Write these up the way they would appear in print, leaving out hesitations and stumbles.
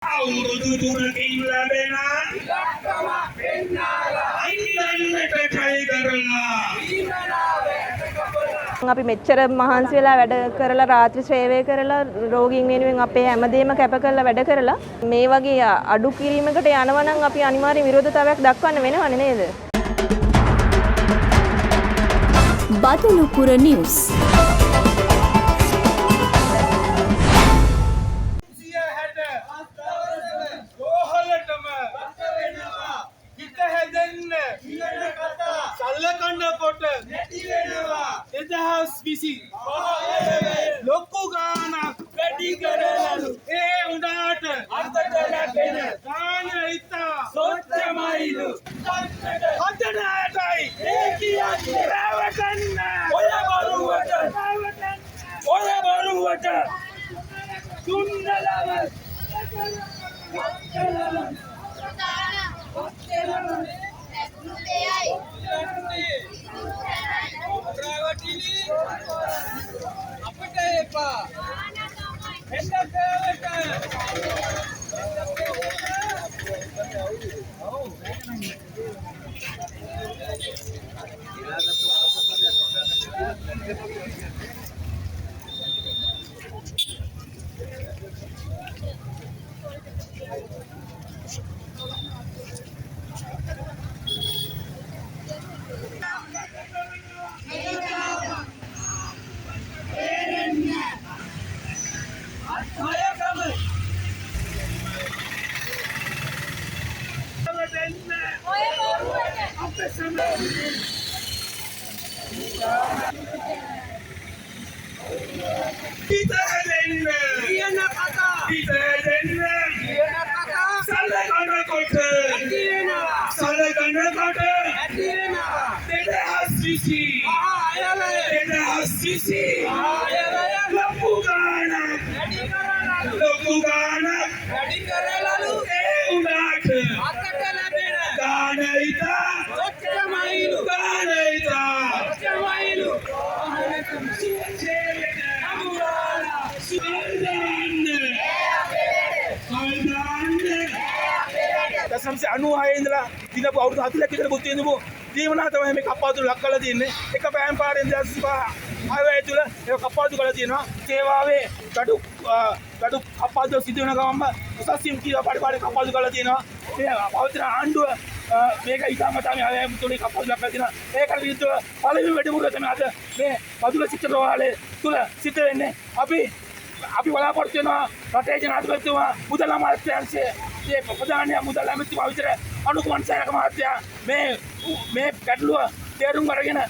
අවුරුදු 3කින් ලැබෙන ඉලක්කම පෙන්නාලා අයින්නට try කරලා අපි මෙච්චර මහන්සි වෙලා වැඩ කරලා රාත්‍රී සේවය කරලා රෝගීන් වෙනුවෙන් අපේ හැමදේම කැප කරලා වැඩ කරලා මේ වගේ අඩු කිරීමකට යනවා නම් අපි අනිවාර්යෙන් විරෝධතාවයක් දක්වන්න වෙනවනේ නේද? බදුලුපුර නිවුස් ලොකු ගානක් වැඩි කරලු ඒ උඩට අතට ලැබෙන ගාන ඉතා සොච්චමයිලු හදනටයි ඒ කියන්නේ රැවටන්න ඔය බරුවට තුන්නලව අපිට එපා ලොකු ගානක් වැඩි කරලු ඒ උඩට අතට ලැබෙන ගාන ඉතා සොච්චමයිලු දශමසේ 96 ඉඳලා දිනපු අවුරුදු 40ක් විතර බුද්ධ විඳපු ජීවනා තමයි මේ කප්පාදු ලක් කරලා තියෙන්නේ. එක පෑම් පාරෙන් 2005 ආයෙ තුල ඒක කප්පාදු කරලා තියෙනවා. සේවාවේ gadu කප්පාදු සිදු වෙන ගමන්ම උසස්සියම් කියලා පාඩේ කප්පාදු කරලා තියෙනවා. මේ පවිත්‍ර ආණ්ඩුව මේක ඉතාමතා මේ ආයෙ තුල කප්පාදු ලක් කරලා තියෙනවා. ඒකට විරුද්ධව පළවෙනි වැඩමුළුව තමයි අද මේ බදුල්ල ශික්ෂණ ප්‍රවාහය තුල සිද්ධ වෙන්නේ. අපි බලාපොරොත්තු වෙනවා රටේ ජනාධිපතිතුමා මුදල් අමාත්‍යාංශයේ මේ ප්‍රධානය මුදල් අමාත්‍යතුමා විතර අනුකුමන්සයක මහත්තයා මේ ගැටලුව තේරුම් අරගෙන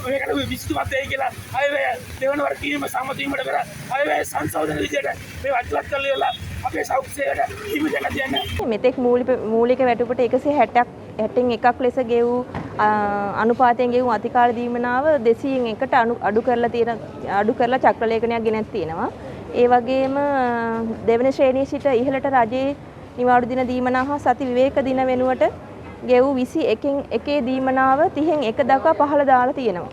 මේකට විසඳුමක් දෙයි කියලා අයවැය දෙවනවර කීම සම්මතීමට පෙර අයවැය සංශෝධන විදියට මේ අත්ලත් කරලා අපේ සෞඛ්‍යයට හිමිදෙන්න දෙන්නේ. මෙතෙක් මූලික වැටුපට 160න් එකක් ලෙස ගෙවූ අනුපාතයෙන් ගෙවූ අතිකාල දීමනාව 200න් එකට අඩු කරලා චක්‍රලේඛනයක් ගෙනත් තියෙනවා. ඒ වගේම දෙවන ශ්‍රේණියේ සිට ඉහළට රජයේ නිවාඩු දින දීමනා හා සති විවේක දින වෙනුවට ගෙවූ 21න් එකේ දීමනාව 30න් එක දක්වා පහළ දාලා තියෙනවා.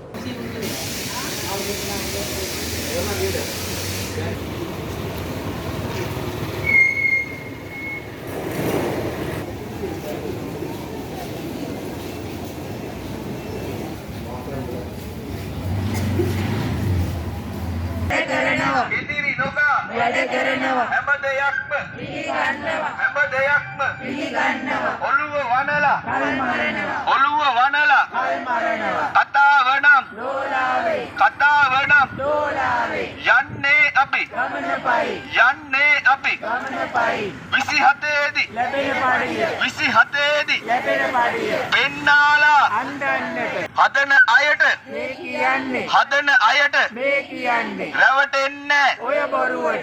වැඩ කරනවා හැම දෙයක්ම පිළිගන්නවා ඔළුව වනලා කතාවනම් යන්නේ අපි 27 දී පෙන්නාලා හදන අයට මේ කියන්නේ රැවටෙන්නේ ඔය බොරුවට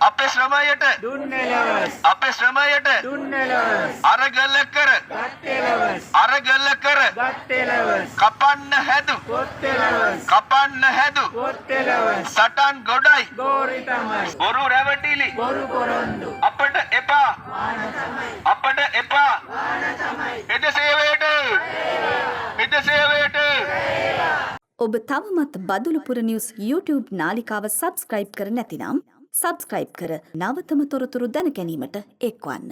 අපේ ශ්‍රමයට දුන්නේ ලවස් අරගල කර කපන්න හැදු සටන් ගොඩයි බොරු රැවටිලි අපට එපා එද සේවයට ඔබ තවමත් බදුලුපුර නිවුස් YouTube නාලිකාව සබස්ක්‍රයිබ් කර නැතිනම් සබස්ක්‍රයිබ් කර නවතම තොරතුරු දැන ගැනීමට එක්වන්න.